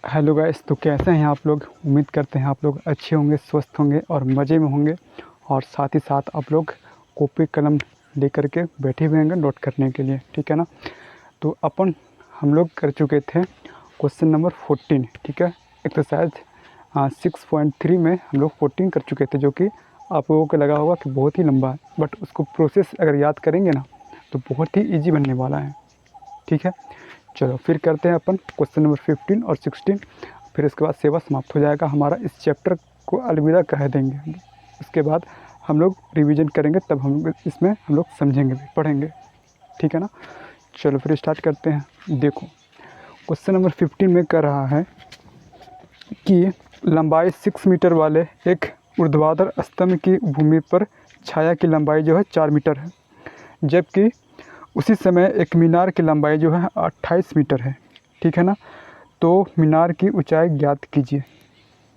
Hello guys, तो कैसे हैं आप लोग। उम्मीद करते हैं आप लोग अच्छे होंगे, स्वस्थ होंगे और मज़े में होंगे। और साथ ही साथ आप लोग कॉपी कलम लेकर के बैठे हुए होंगे नोट करने के लिए, ठीक है ना। तो हम लोग कर चुके थे क्वेश्चन नंबर 14, ठीक है। एक्सरसाइज 6.3 में हम लोग 14 कर चुके थे, जो कि आप लोगों को लगा होगा कि बहुत ही लंबा है, बट उसको प्रोसेस अगर याद करेंगे ना तो बहुत ही ईजी बनने वाला है, ठीक है। चलो फिर करते हैं अपन क्वेश्चन नंबर 15 और 16। फिर इसके बाद सेवा समाप्त हो जाएगा हमारा, इस चैप्टर को अलविदा कह देंगे। उसके बाद हम लोग रिवीजन करेंगे, तब हम लोग समझेंगे भी, पढ़ेंगे, ठीक है ना। चलो फिर स्टार्ट करते हैं। देखो क्वेश्चन नंबर 15 में कह रहा है कि लंबाई 6 मीटर वाले एक ऊर्ध्वाधर स्तंभ की भूमि पर छाया की लंबाई जो है 4 मीटर है, जबकि उसी समय एक मीनार की लंबाई जो है 28 मीटर है, ठीक है ना। तो मीनार की ऊंचाई ज्ञात कीजिए।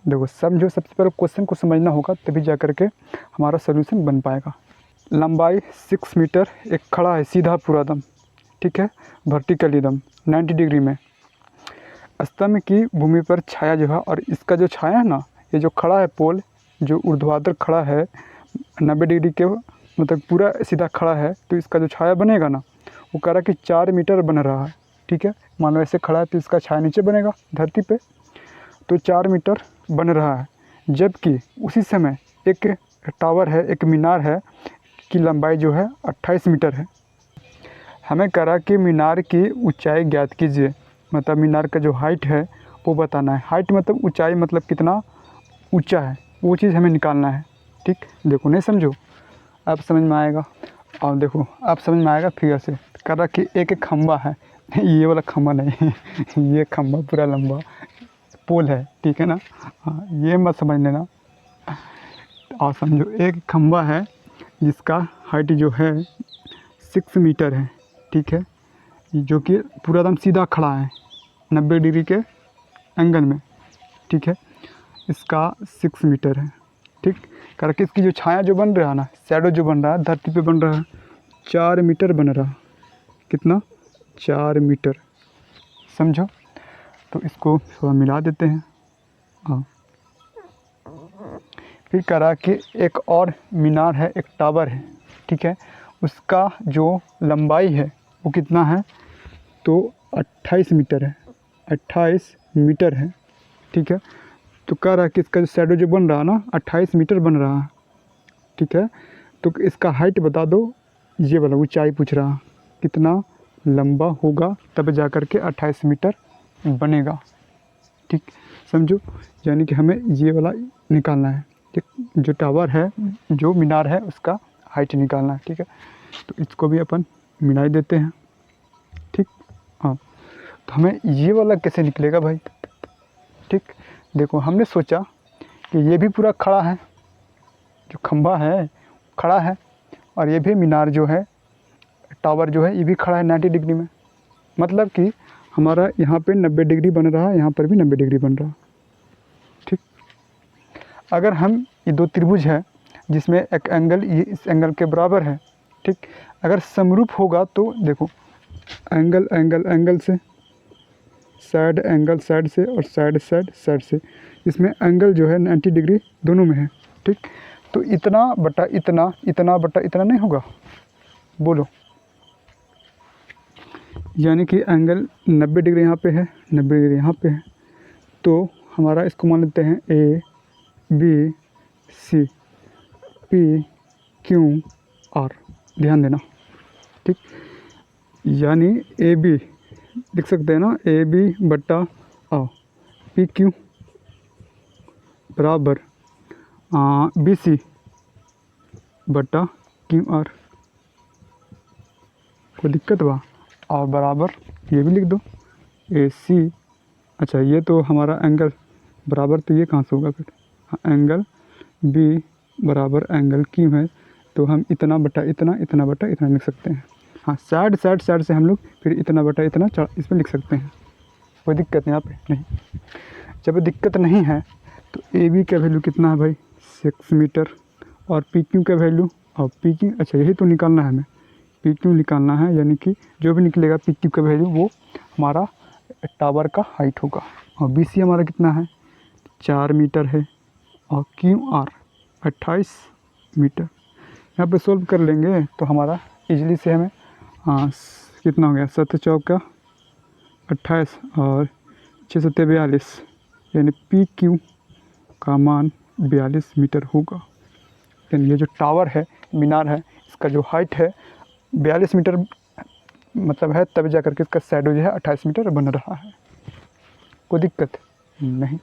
देखो समझो, सबसे पहले क्वेश्चन को समझना होगा, तभी जा कर के हमारा सोल्यूशन बन पाएगा। लंबाई 6 मीटर, एक खड़ा है सीधा पूरा दम, ठीक है, वर्टिकली दम 90 डिग्री में। स्तंभ की भूमि पर छाया जो है, और इसका जो छाया है ना, ये जो खड़ा है पोल, जो ऊर्ध्वाधर खड़ा है 90 डिग्री के, मतलब पूरा सीधा खड़ा है, तो इसका जो छाया बनेगा ना, वो कह रहा है कि 4 मीटर बन रहा है, ठीक है। मान लो ऐसे खड़ा है तो इसका छाया नीचे बनेगा धरती पे, तो 4 मीटर बन रहा है। जबकि उसी समय एक टावर है, एक मीनार है, की लंबाई जो है 28 मीटर है। हमें कह रहा कि मीनार की ऊंचाई ज्ञात कीजिए, मतलब मीनार का जो हाइट है वो बताना है। हाइट मतलब ऊंचाई, मतलब कितना ऊंचा है, वो चीज़ हमें निकालना है, ठीक। देखो नहीं समझो, अब समझ में आएगा। और देखो अब समझ में आएगा फिगर से। कह रहा कि एक खंबा है, ये वाला खंबा नहीं ये खंबा पूरा लंबा पोल है, ठीक है ना। हाँ, ये मत समझ लेना। और समझो, एक खंबा है जिसका हाइट जो है 6 मीटर है, ठीक है, जो कि पूरा एकदम सीधा खड़ा है 90 डिग्री के एंगल में, ठीक है। इसका 6 मीटर है, ठीक। करके इसकी जो छाया जो बन रहा है ना, शैडो जो बन रहा है धरती पे बन रहा है, 4 मीटर बन रहा। कितना? 4 मीटर। समझो, तो इसको थोड़ा मिला देते हैं। हाँ, फिर करा कि एक और मीनार है, एक टावर है, ठीक है। उसका जो लंबाई है वो कितना है, तो 28 मीटर है, 28 मीटर है, ठीक है। तो कह रहा है कि इसका जो शैडो जो बन रहा है ना 28 मीटर बन रहा है, ठीक है। तो इसका हाइट बता दो, ये वाला ऊंचाई पूछ रहा है, कितना लंबा होगा, तब जा कर के 28 मीटर बनेगा, ठीक। समझो, यानी कि हमें ये वाला निकालना है, ठीक। जो टावर है, जो मीनार है, उसका हाइट निकालना है, ठीक है। तो इसको भी अपन मिला देते हैं, ठीक। हाँ, तो हमें ये वाला कैसे निकलेगा भाई, ठीक। देखो हमने सोचा कि ये भी पूरा खड़ा है, जो खंभा है खड़ा है, और ये भी मीनार जो है, टावर जो है, ये भी खड़ा है 90 डिग्री में। मतलब कि हमारा यहाँ पे 90 डिग्री बन रहा है, यहाँ पर भी 90 डिग्री बन रहा, ठीक। अगर हम ये दो त्रिभुज है जिसमें एक एंगल ये इस एंगल के बराबर है, ठीक। अगर समरूप होगा तो देखो, एंगल एंगल एंगल से, साइड एंगल साइड से, और साइड साइड साइड से, इसमें एंगल जो है 90 डिग्री दोनों में है, ठीक। तो इतना बटा इतना, इतना बटा इतना नहीं होगा, बोलो। यानी कि एंगल 90 डिग्री यहाँ पे है, 90 डिग्री यहाँ पे है, तो हमारा इसको मान लेते हैं A B C P Q R. ध्यान देना, ठीक। यानी ए बी लिख सकते हैं ना, ए बी बट्टा आ, पी क्यू बराबर बी सी बट्टा क्यू आर। कोई दिक्कत बा? और बराबर ये भी लिख दो, ए सी। अच्छा, ये तो हमारा एंगल बराबर, तो ये कहाँ से होगा फिर? हाँ, एंगल बी बराबर एंगल क्यू है, तो हम इतना बटा इतना, इतना बटा इतना लिख सकते हैं। हाँ, साइड साइड साइड से हम लोग फिर इतना बटा इतना इसमें लिख सकते हैं। कोई दिक्कत यहाँ पे नहीं। जब दिक्कत नहीं है तो ए बी का वैल्यू कितना है भाई, 6 मीटर, और पी क्यू का वैल्यू, और पी क्यू, अच्छा यही तो निकालना है हमें, पी क्यू निकालना है, यानी कि जो भी निकलेगा पी क्यू का वैल्यू वो हमारा टावर का हाइट होगा, और बी सी हमारा कितना है 4 मीटर है और क्यू आर 28 मीटर। यहाँ पे सोल्व कर लेंगे तो हमारा इजली से हमें कितना हो गया 7 चौका 28 और 6 सत्ते 42 यानी पी क्यू का मान 42 मीटर होगा। यानी ये जो टावर है मीनार है इसका जो हाइट है 42 मीटर मतलब है, तब जा करके इसका शैडो जो है 28 मीटर बन रहा है। कोई दिक्कत नहीं।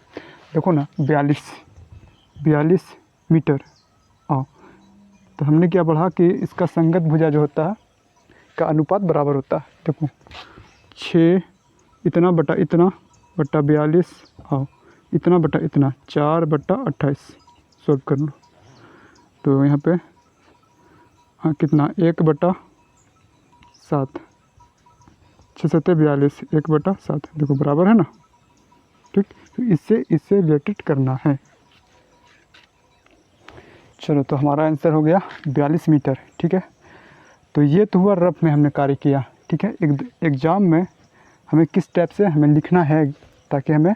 देखो ना 42 मीटर आओ, तो हमने क्या पढ़ा कि इसका संगत भुजा जो होता है का अनुपात बराबर होता है। देखो 6 इतना बटा इतना बटा 42 आओ इतना बटा इतना 4 बटा 28 सॉल्व कर लो। तो यहाँ पे कितना 1 बटा 7 6 सत्ते 42 1 बटा 7 देखो बराबर है ना। ठीक, तो इससे रिलेटेड करना है। चलो तो हमारा आंसर हो गया 42 मीटर। ठीक है, तो ये तो हुआ रफ में हमने कार्य किया। ठीक है, एग्ज़ाम में हमें किस टाइप से हमें लिखना है ताकि हमें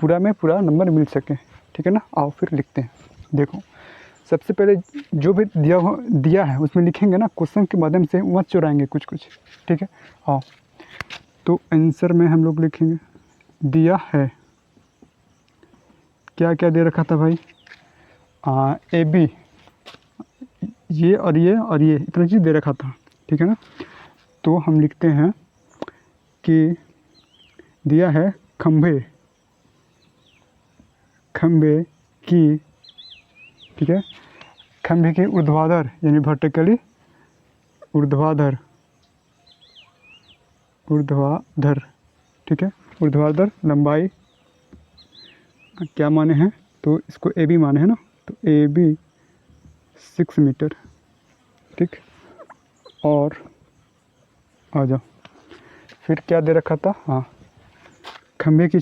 पूरा में पूरा नंबर मिल सके। ठीक है ना, आओ फिर लिखते हैं। देखो सबसे पहले जो भी दिया है उसमें लिखेंगे ना, क्वेश्चन के माध्यम से मत चुराएंगे कुछ। ठीक है, आओ तो आंसर में हम लोग लिखेंगे दिया है क्या क्या दे रखा था भाई, ए बी ये और ये इतना चीज़ दे रखा था। ठीक है ना, तो हम लिखते हैं कि दिया है खंभे की, ठीक है, खंभे की ऊर्ध्वाधर यानी वर्टिकली ऊर्ध्वाधर, ठीक है, ऊर्ध्वाधर लंबाई क्या माने हैं, तो इसको ए बी माने हैं ना, तो ए बी 6 मीटर। ठीक, और आ जाओ फिर क्या दे रखा था, हाँ खंभे की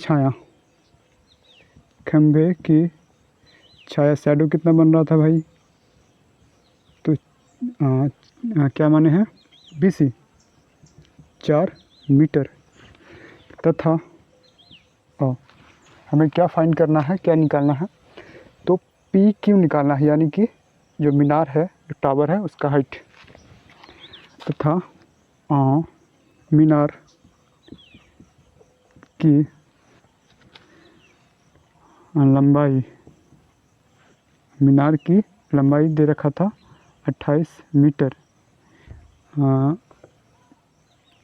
छाया शैडो कितना बन रहा था भाई, तो क्या माने हैं बी सी 4 मीटर तथा हमें क्या फाइंड करना है, क्या निकालना है, तो पी क्यू निकालना है, यानी कि जो मीनार है जो टावर है उसका हाइट तथा मीनार की लंबाई दे रखा था 28 मीटर।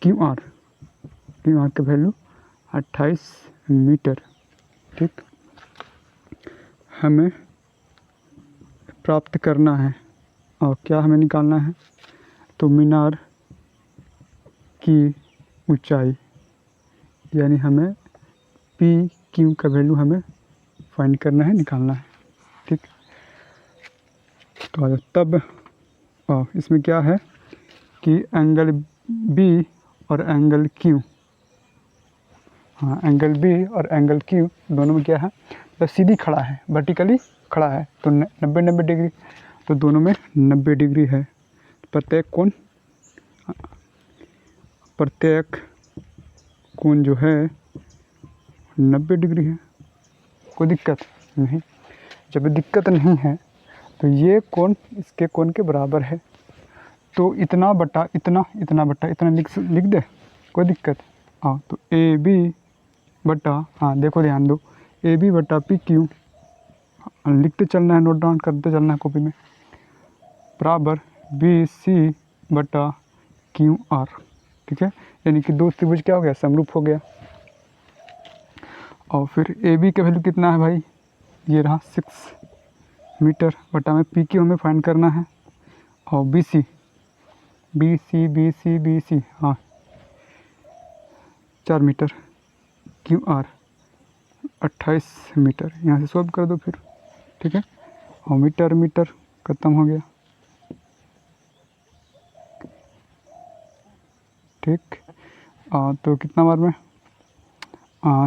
क्यू आर का वैल्यू 28 मीटर। ठीक, हमें प्राप्त करना है और क्या हमें निकालना है, तो मीनार की ऊंचाई यानी हमें पी क्यू का वैल्यू हमें फाइंड करना है, निकालना है। ठीक, तो तब इसमें क्या है कि एंगल बी और एंगल क्यू, एंगल बी और एंगल क्यू दोनों में क्या है, तो सीधी खड़ा है, वर्टिकली खड़ा है, तो 90 डिग्री, तो दोनों में 90 डिग्री है। प्रत्येक कोण जो है 90 डिग्री है। कोई दिक्कत नहीं। जब दिक्कत नहीं है तो ये कोण इसके कोण के बराबर है, तो इतना बटा इतना लिख दे, कोई दिक्कत। तो ए बी बटा देखो ध्यान दो, ए बी बटा पी क्यू लिखते चलना है, नोट डाउन करते चलना है कॉपी में, बराबर बी सी बटा क्यू आर। ठीक है, यानी कि दो त्रिभुज क्या हो गया, समरूप हो गया। और फिर ए बी का वैल्यू कितना है भाई, ये रहा 6 मीटर बटा में पी क्यू हमें फाइंड करना है, और बी सी हाँ 4 मीटर, क्यू आर 28 मीटर। यहाँ से सॉल्व कर दो फिर। ठीक है, और मीटर ख़त्म हो गया। ठीक, तो कितना बार में,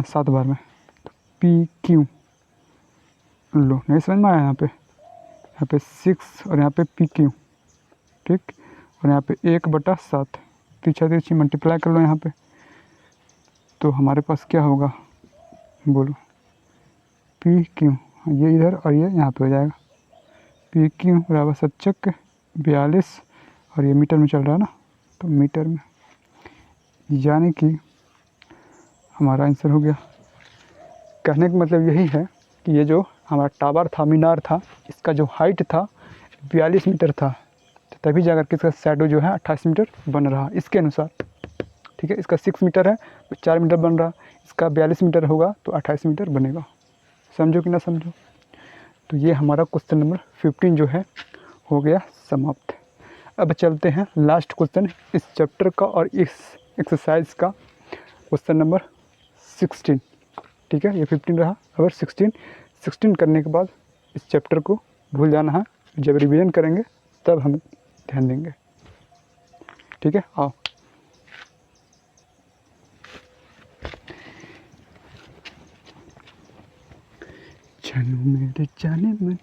7 बार में, तो पी क्यू लो, नहीं समझ में आया, यहाँ पे 6 और यहाँ पे पी क्यू। ठीक, और यहाँ पे 1/7 तिरछी मल्टीप्लाई कर लो यहाँ पे, तो हमारे पास क्या होगा बोलो पी क्यू, ये इधर और ये यहाँ पे हो जाएगा। पी क्यू बराबर सच्चक 42 और ये मीटर में चल रहा है ना, तो मीटर में, यानी कि हमारा आंसर हो गया। कहने का मतलब यही है कि ये जो हमारा टावर था, मीनार था, इसका जो हाइट था 42 मीटर था, तो तभी जाकर के इसका शैडो जो है 28 मीटर बन रहा इसके अनुसार। ठीक है, इसका 6 मीटर है तो 4 मीटर बन रहा, इसका 42 मीटर होगा तो 28 मीटर बनेगा। समझो कि ना समझो। तो ये हमारा क्वेश्चन नंबर 15 जो है हो गया समाप्त। अब चलते हैं लास्ट क्वेश्चन इस चैप्टर का और इस एक्सरसाइज का, क्वेश्चन नंबर 16। ठीक है, ये 15 रहा, अगर 16 करने के बाद इस चैप्टर को भूल जाना है, जब रिवीजन करेंगे तब हम ध्यान देंगे। ठीक है, आओ। जानू मेरे जाने मन,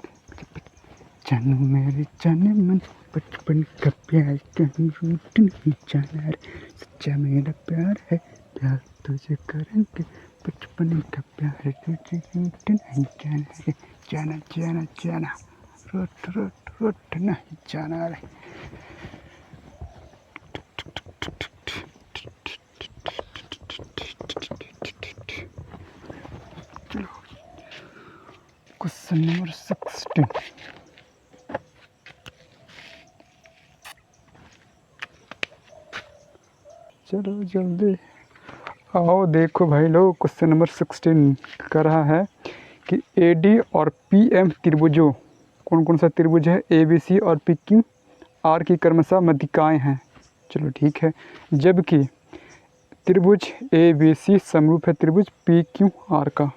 जानू मेरे जाने मन, बचपन का प्यार कहीं रूठ नहीं जाना रे, सच्चा मेरा प्यार है, प्यार तुझे करेंगे, बचपन का प्यार तुझे रूठ नहीं जाना रे, जाना जाना जाना, रूठ रूठ रूठ नहीं जाना रे। Question number 16। चलो जल्दी आओ, देखो भाई लोग, क्वेश्चन नंबर 16 कर रहा है कि एडी और पीएम त्रिभुजों, कौन कौन सा त्रिभुज है, एबीसी और पीक्यू आर की क्रमशः मध्यिकाएँ हैं। चलो ठीक है, जबकि त्रिभुज एबीसी समरूप है त्रिभुज पीक्यू आर का।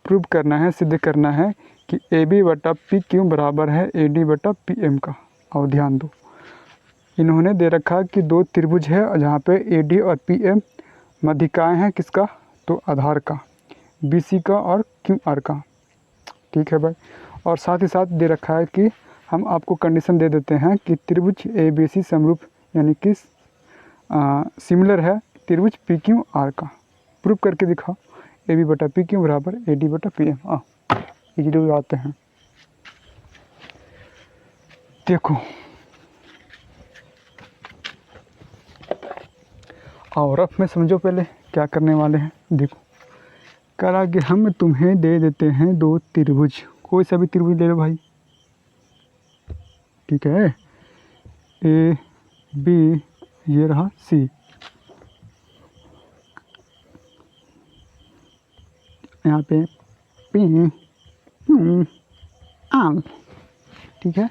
प्रूव करना है, सिद्ध करना है कि ए बी बटा पी क्यू बराबर है ए डी बटा पी एम का। और ध्यान दो, इन्होंने दे रखा कि दो त्रिभुज है जहाँ पे ए डी और पी एम मध्यिकाएँ हैं किसका, तो आधार का, बी सी का और क्यू आर का। ठीक है भाई, और साथ ही साथ दे रखा है कि हम आपको कंडीशन दे देते हैं कि त्रिभुज ए बी सी समरूप यानी कि सिमिलर है त्रिभुज पी क्यू आर का। प्रूव करके दिखाओ, ए बी बटा पी क्यू बराबर ए डी बटा पी एम। ये आते हैं, देखो और रफ में समझो पहले क्या करने वाले हैं। देखो, करा कि हम तुम्हें दे देते हैं दो त्रिभुज, कोई सा भी त्रिभुज ले लो भाई। ठीक है, ए बी, ये रहा सी, यहाँ पे पी आम। ठीक है,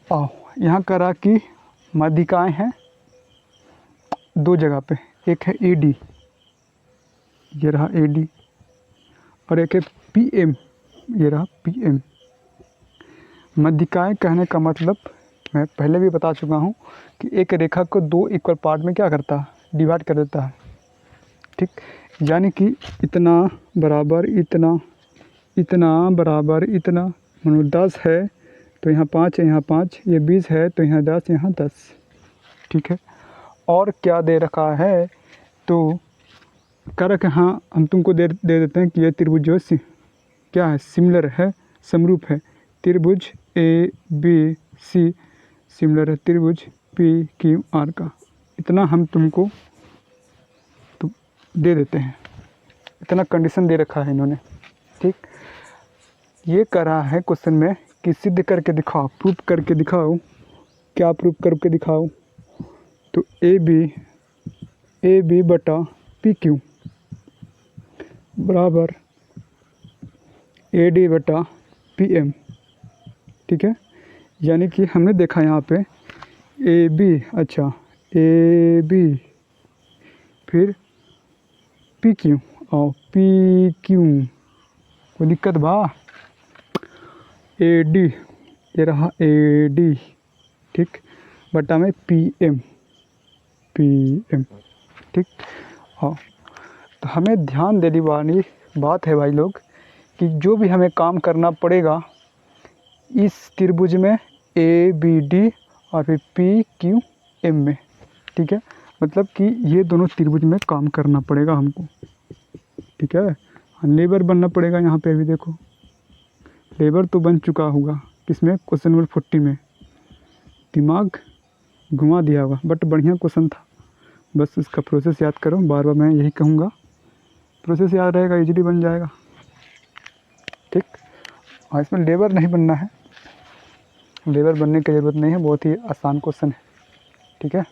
आओ यहाँ करा कि मध्यिकाएँ हैं दो जगह पे, एक है ए डी, ये रहा ए डी, और एक है पी एम, ये रहा पी एम। मध्यिकाएँ कहने का मतलब मैं पहले भी बता चुका हूँ कि एक रेखा को दो इक्वल पार्ट में क्या करता है, डिवाइड कर देता है। ठीक, यानी कि इतना बराबर इतना, इतना बराबर इतना, मानो 10 है तो यहाँ 5 है, यहाँ 5, ये 20 है तो यहाँ 10, यहाँ 10। ठीक है, और क्या दे रखा है, तो कह रखा हाँ हम तुमको दे देते हैं कि ये त्रिभुज जो है क्या है, सिमिलर है, समरूप है त्रिभुज ए बी सी, सिमिलर है त्रिभुज पी क्यू आर का। इतना हम तुमको तो दे देते हैं, इतना कंडीशन दे रखा है इन्होंने। ठीक, ये कह रहा है क्वेश्चन में कि सिद्ध करके दिखाओ, प्रूव करके दिखाओ। क्या प्रूव करके दिखाओ, तो ए बी बटा पी क्यू बराबर ए डी बटा पी एम। ठीक है, यानी कि हमने देखा यहाँ पे ए बी, अच्छा ए बी फिर पी क्यू और पी क्यू, कोई दिक्कत बा, ए डी, ये रहा ए डी, ठीक, बटा में पी एम, ठीक। हाँ, तो हमें ध्यान देने वाली बात है भाई लोग कि जो भी हमें काम करना पड़ेगा इस त्रिभुज में ए बी डी और फिर पी क्यू एम में। ठीक है, मतलब कि ये दोनों त्रिभुज में काम करना पड़ेगा हमको। ठीक है। लेबर बनना पड़ेगा यहाँ पे, अभी देखो लेबर तो बन चुका होगा किसमें, क्वेश्चन नंबर 40 में। दिमाग घुमा दिया होगा, बट बढ़िया क्वेश्चन था। बस इसका प्रोसेस याद करो, बार बार मैं यही कहूँगा, प्रोसेस याद रहेगा इजीली बन जाएगा। ठीक, और इसमें लेबर नहीं बनना है, लेबर बनने की ज़रूरत नहीं है, बहुत ही आसान क्वेश्चन है। ठीक है,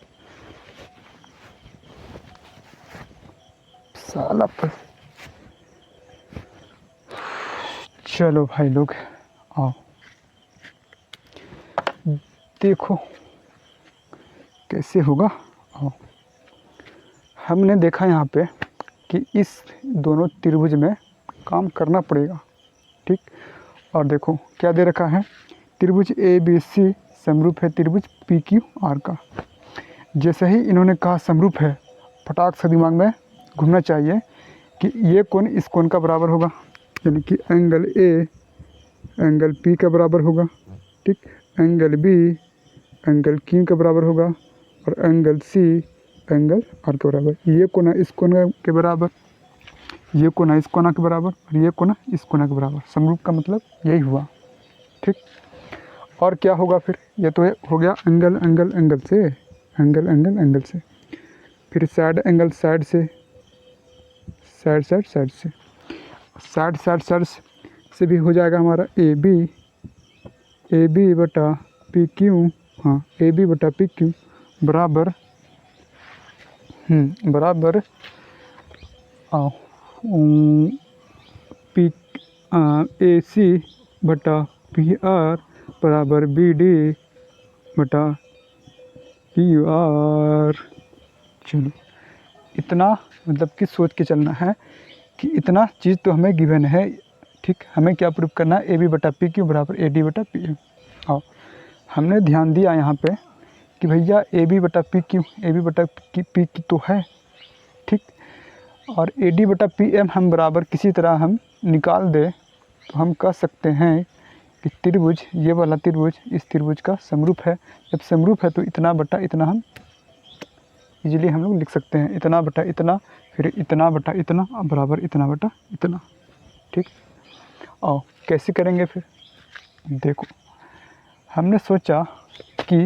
साला पर चलो भाई लोग आओ देखो कैसे होगा। आओ, हमने देखा यहाँ पे कि इस दोनों त्रिभुज में काम करना पड़ेगा। ठीक, और देखो क्या दे रखा है, त्रिभुज ABC समरूप है त्रिभुज PQR का। जैसे ही इन्होंने कहा समरूप है, फटाक से दिमाग में घूमना चाहिए कि ये कोण इस कोण का बराबर होगा, यानी कि एंगल A एंगल P का बराबर होगा। ठीक, एंगल B एंगल Q का बराबर होगा, और एंगल C एंगल R के बराबर। ये कोना इस कोना के बराबर, ये कोना इस कोना के बराबर, और ये कोना इस कोना के बराबर। समरूप का मतलब यही हुआ। ठीक, और क्या होगा फिर, ये तो हो गया एंगल एंगल एंगल से, एंगल एंगल एंगल से, फिर साइड एंगल साइड से, साइड साइड साइड से, साइड साइड साइड से भी हो जाएगा हमारा AB बटा PQ, हाँ AB बटा PQ बराबर बराबर AC बटा PR बराबर BD बटा QR। चलो, इतना मतलब कि सोच के चलना है कि इतना चीज़ तो हमें गिवन है। ठीक, हमें क्या प्रूव करना है, AB बटा PQ बराबर AD बटा PM। हाँ, हमने ध्यान दिया यहाँ पे कि भैया AB बटा PQ तो है। ठीक, और AD बटा PM हम बराबर किसी तरह हम निकाल दे तो हम कह सकते हैं कि त्रिभुज, ये वाला त्रिभुज इस त्रिभुज का समरूप है। जब समरूप है तो इतना बटा इतना हम इजीली हम लोग लिख सकते हैं, इतना बटा इतना, फिर इतना बटा इतना बराबर इतना बटा इतना। ठीक, और कैसे करेंगे फिर, देखो हमने सोचा कि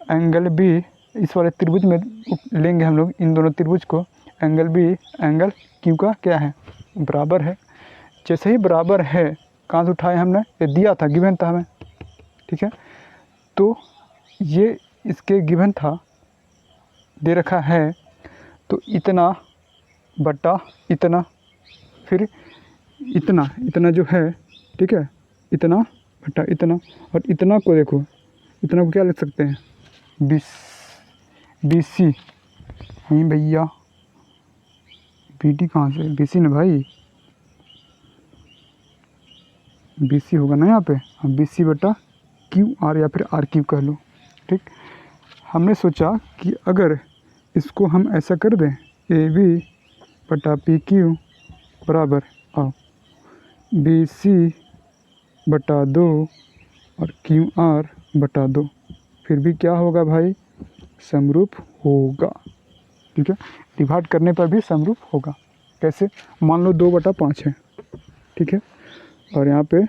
एंगल B इस वाले त्रिभुज में लेंगे हम लोग, इन दोनों त्रिभुज को, एंगल B एंगल Q का क्या है, बराबर है। जैसे ही बराबर है, कहाँ से उठाए हमने, ये दिया था, गिवन था हमें। ठीक है, तो ये इसके गिवन था, दे रखा है, तो इतना बटा इतना, फिर इतना इतना जो है, ठीक है, इतना बटा इतना, और इतना को देखो, इतना को क्या लिख सकते हैं, BC। नहीं भैया, BD कहाँ से, BC ना भाई, BC होगा ना यहाँ पे। हाँ, BC बटा QR या फिर RQ कह लो। ठीक, हमने सोचा कि अगर इसको हम ऐसा कर दें, AB बटा PQ बराबर BC बटा 2 और QR बटा 2, फिर भी क्या होगा भाई, समरूप होगा। ठीक है, डिवाइड करने पर भी समरूप होगा। कैसे, मान लो 2 बटा 5 है। ठीक है, और यहाँ पे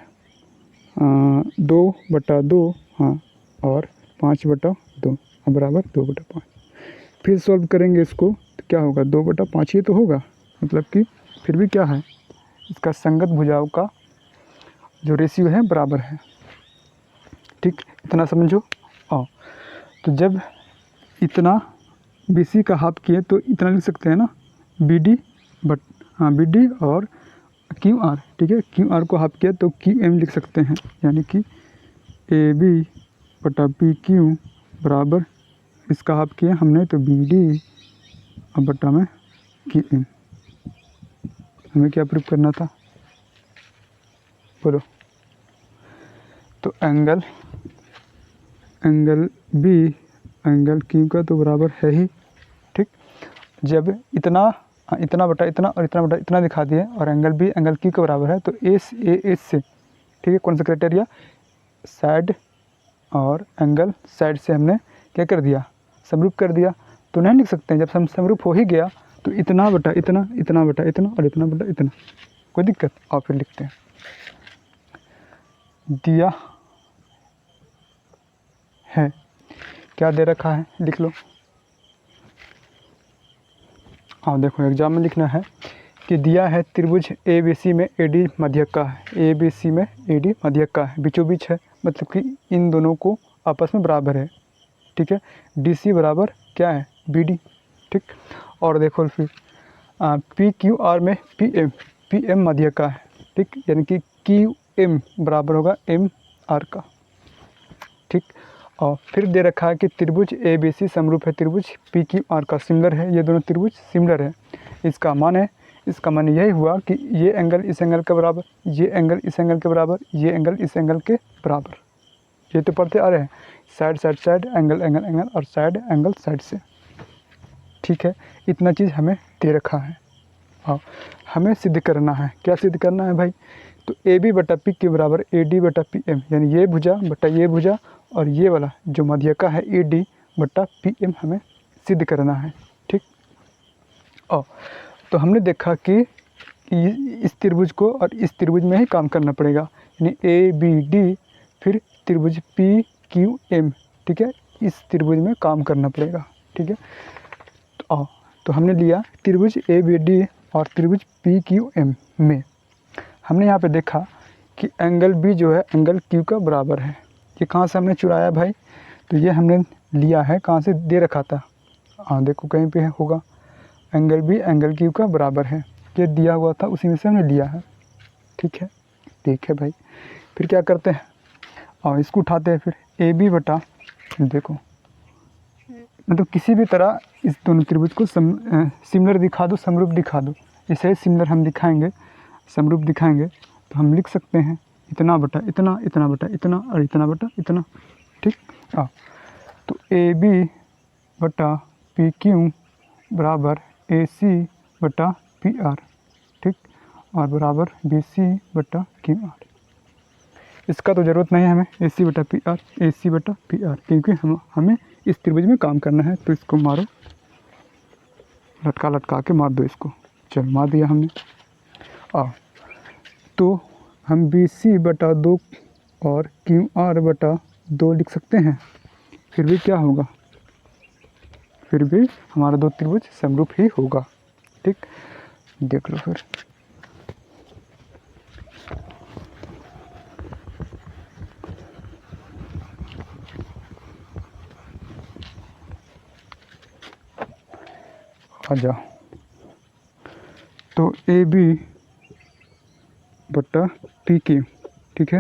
2 बटा 2, हाँ, और 5 बटा 2 बराबर 2 बटा 5। फिर सॉल्व करेंगे इसको तो क्या होगा, 2 बटा 5 ही तो होगा, मतलब कि फिर भी क्या है, इसका संगत भुजाओं का जो रेशियो है बराबर है। ठीक, इतना समझो। आओ, तो जब इतना BC का हाफ किए तो इतना लिख सकते हैं ना, BD BD और QR। ठीक है, QR को हाफ किया तो QM लिख सकते हैं, यानी कि AB बटा PQ बराबर, इसका हाफ किया हमने तो BD और बटा में QM। हमें क्या प्रूव करना था, बोलो, तो एंगल B एंगल Q का तो बराबर है ही। ठीक, जब इतना बटा इतना और इतना बटा इतना दिखा दिए, और एंगल B एंगल Q के बराबर है, तो AC से, ठीक है, कौन सा क्राइटेरिया, साइड और एंगल साइड से हमने क्या कर दिया, समरूप कर दिया। तो नहीं लिख सकते हैं, जब हम समरूप हो ही गया तो इतना बटा इतना, इतना बटा इतना और इतना बटा इतना, कोई दिक्कत? और फिर लिखते हैं, दिया है, क्या दे रखा है, लिख लो। हाँ देखो एग्जाम में लिखना है कि दिया है त्रिभुज ABC में AD मध्यक का है, ABC में AD मध्यक का है, बीचों बीच है, मतलब कि इन दोनों को आपस में बराबर है, ठीक है। DC बराबर क्या है, BD, ठीक। और देखो फिर PQR में PM मध्यक का है, ठीक, यानी कि QM बराबर होगा MR का, ठीक। और फिर दे रखा है कि त्रिभुज ABC समरूप है त्रिभुज PQR का, सिमिलर है, ये दोनों त्रिभुज सिमिलर है। इसका मान यही हुआ कि ये एंगल इस एंगल के बराबर, ये एंगल इस एंगल के बराबर, ये एंगल इस एंगल के बराबर, ये तो पढ़ते आ रहे हैं, साइड एंगल एंगल एंगल और साइड एंगल साइड से, ठीक है। इतना चीज़ हमें दे रखा है और हमें सिद्ध करना है। क्या सिद्ध करना है भाई? तो AB बटा P के बराबर AD बटा PM, यानी ये भुजा बटा ये भुजा और ये वाला जो मध्यका है AD बटा PM हमें सिद्ध करना है, ठीक। और तो हमने देखा कि इस त्रिभुज को और इस त्रिभुज में ही काम करना पड़ेगा, यानी ABD फिर त्रिभुज PQM, ठीक है, इस त्रिभुज में काम करना पड़ेगा, ठीक है। तो हमने लिया त्रिभुज ABD और त्रिभुज PQM में हमने यहाँ पे देखा कि एंगल B जो है एंगल Q का बराबर है। ये कहाँ से हमने चुराया भाई? तो ये हमने लिया है, कहाँ से दे रखा था, हाँ देखो कहीं पे होगा, एंगल B एंगल Q का बराबर है, ये दिया हुआ था, उसी में से हमने लिया है, ठीक है भाई। फिर क्या करते हैं, और इसको उठाते हैं, फिर AB बटा, देखो मतलब किसी भी तरह इस दोनों त्रिभुज को सिमिलर दिखा दो, समरूप दिखा दो। इसे सिमिलर हम दिखाएंगे, समरूप दिखाएंगे, तो हम लिख सकते हैं इतना बटा इतना, इतना बटा इतना और इतना बटा इतना, ठीक। तो AB बटा PQ बराबर AC बटा PR, ठीक, और बराबर BC बटा QR। इसका तो ज़रूरत नहीं है हमें, AC बटा PR, क्योंकि हमें इस त्रिभुज में काम करना है। तो इसको मारो, लटका के मार दो इसको, चलो मार दिया हमने। तो हम BC बटा 2 और QR बटा 2 लिख सकते हैं, फिर भी क्या होगा, फिर भी हमारा दो त्रिभुज समरूप ही होगा, ठीक। देख लो फिर, आ जाओ। तो AB बटा PQ, ठीक है,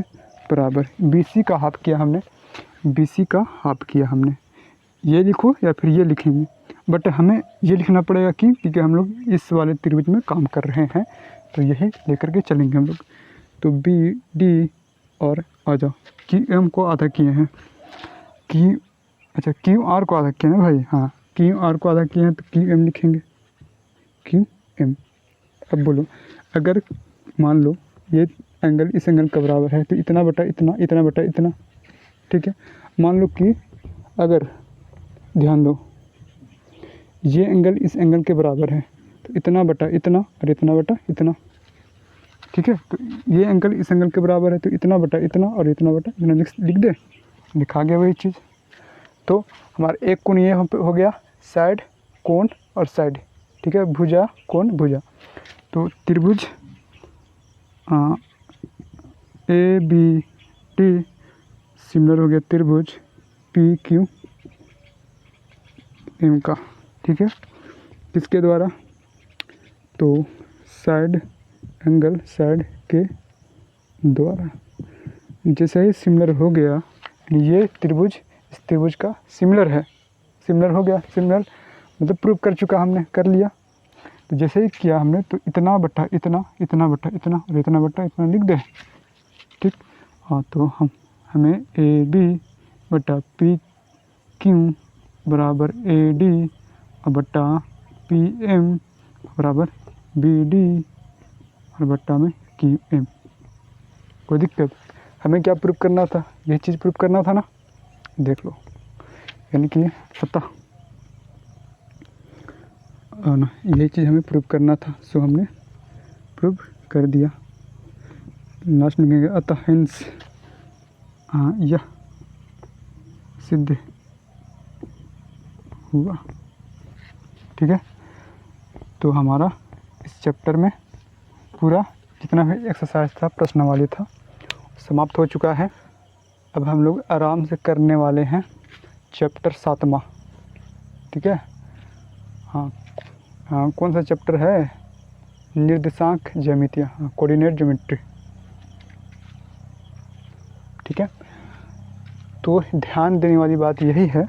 बराबर BC का हाफ किया हमने, BC का हाफ किया हमने, ये लिखो या फिर ये लिखेंगे, बट हमें ये लिखना पड़ेगा क्योंकि हम लोग इस वाले त्रिभुज में काम कर रहे हैं, तो यही लेकर के चलेंगे हम लोग। तो BD और आ जाओ, QM को आधा किए हैं, QR को आधा किए हैं भाई, हाँ QR को आधा किए हैं, तो QM लिखेंगे, QM। अब बोलो, अगर मान लो ये एंगल इस एंगल का बराबर है, तो इतना बटा इतना, इतना बटा इतना, ठीक है। मान लो कि अगर ध्यान दो ये एंगल इस एंगल के बराबर है, तो इतना बटा इतना और इतना बटा इतना, ठीक है। तो ये एंगल इस एंगल के बराबर है, तो इतना बटा इतना और इतना बटा इतना लिख दे, लिखा गया वही चीज़। तो हमारा एक कोण ये हो गया, साइड कोण और साइड, ठीक है, भुजा कोण भुजा। तो त्रिभुज ABD सिमिलर हो गया त्रिभुज PQM का, ठीक है, किसके द्वारा, तो साइड एंगल साइड के द्वारा। जैसे ही सिमिलर हो गया, ये त्रिभुज इस त्रिभुज का सिमिलर है, सिमिलर हो गया, सिमिलर मतलब प्रूव कर चुका हमने, कर लिया। तो जैसे ही किया हमने, तो इतना बटा इतना, इतना बटा इतना और इतना बटा इतना लिख दे, ठीक। हाँ, तो हमें AB बटा PQ बराबर AD बटा PM बराबर BD और बट्टा में QM। कोई दिक्कत? हमें क्या प्रूफ करना था, यही चीज़ प्रूफ करना था ना, देख लो, यानी कि पता और ना यही चीज़ हमें प्रूव करना था, सो हमने प्रूव कर दिया। लास्ट में कहेंगे अतः हिंस यह सिद्ध हुआ। ठीक है, तो हमारा इस चैप्टर में पूरा जितना भी एक्सरसाइज था, प्रश्नावली था, समाप्त हो चुका है। अब हम लोग आराम से करने वाले हैं चैप्टर 7वां। ठीक है, हाँ कौन सा चैप्टर है? निर्देशांक ज्यामितियाँ, कोऑर्डिनेट ज्योमेट्री। ठीक है, तो ध्यान देने वाली बात यही है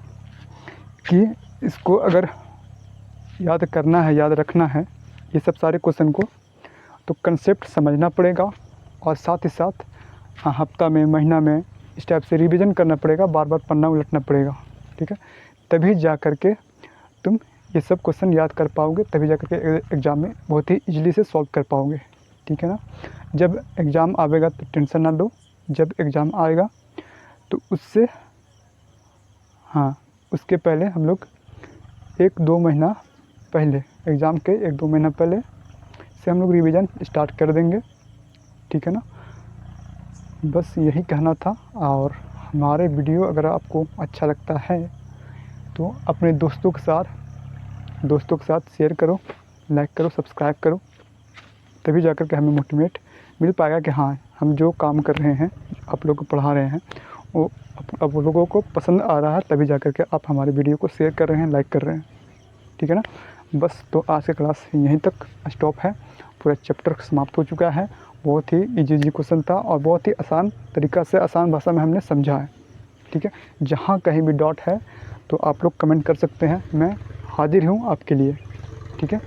कि इसको अगर याद करना है, याद रखना है ये सब सारे क्वेश्चन को, तो कंसेप्ट समझना पड़ेगा और साथ ही साथ हफ्ता में, महीना में इस टाइप से रिवीजन करना पड़ेगा, बार बार पन्ना उलटना पड़ेगा। ठीक है, तभी जा कर के तुम ये सब क्वेश्चन याद कर पाओगे, तभी जा कर के एग्ज़ाम में बहुत ही ईजिली से सॉल्व कर पाओगे। ठीक है ना, जब एग्ज़ाम आएगा तो टेंशन ना लो, जब एग्ज़ाम आएगा तो उससे उसके पहले हम लोग 1-2 महीना पहले, एग्ज़ाम के 1-2 महीना पहले से हम लोग रिवीजन स्टार्ट कर देंगे। ठीक है ना, बस यही कहना था। और हमारे वीडियो अगर आपको अच्छा लगता है तो अपने दोस्तों के साथ शेयर करो, लाइक करो, सब्सक्राइब करो, तभी जाकर के हमें मोटिवेट मिल पाएगा कि हाँ हम जो काम कर रहे हैं, आप लोगों को पढ़ा रहे हैं, वो आप लोगों को पसंद आ रहा है, तभी जाकर के आप हमारे वीडियो को शेयर कर रहे हैं, लाइक कर रहे हैं। ठीक है ना, बस तो आज की क्लास यहीं तक स्टॉप है। पूरा चैप्टर समाप्त हो चुका है। बहुत ही इजी क्वेश्चन था और बहुत ही आसान तरीक़ा से, आसान भाषा में हमने समझा है। ठीक है, जहाँ कहीं भी डाउट है तो आप लोग कमेंट कर सकते हैं, मैं हाजिर हूँ आपके लिए। ठीक है।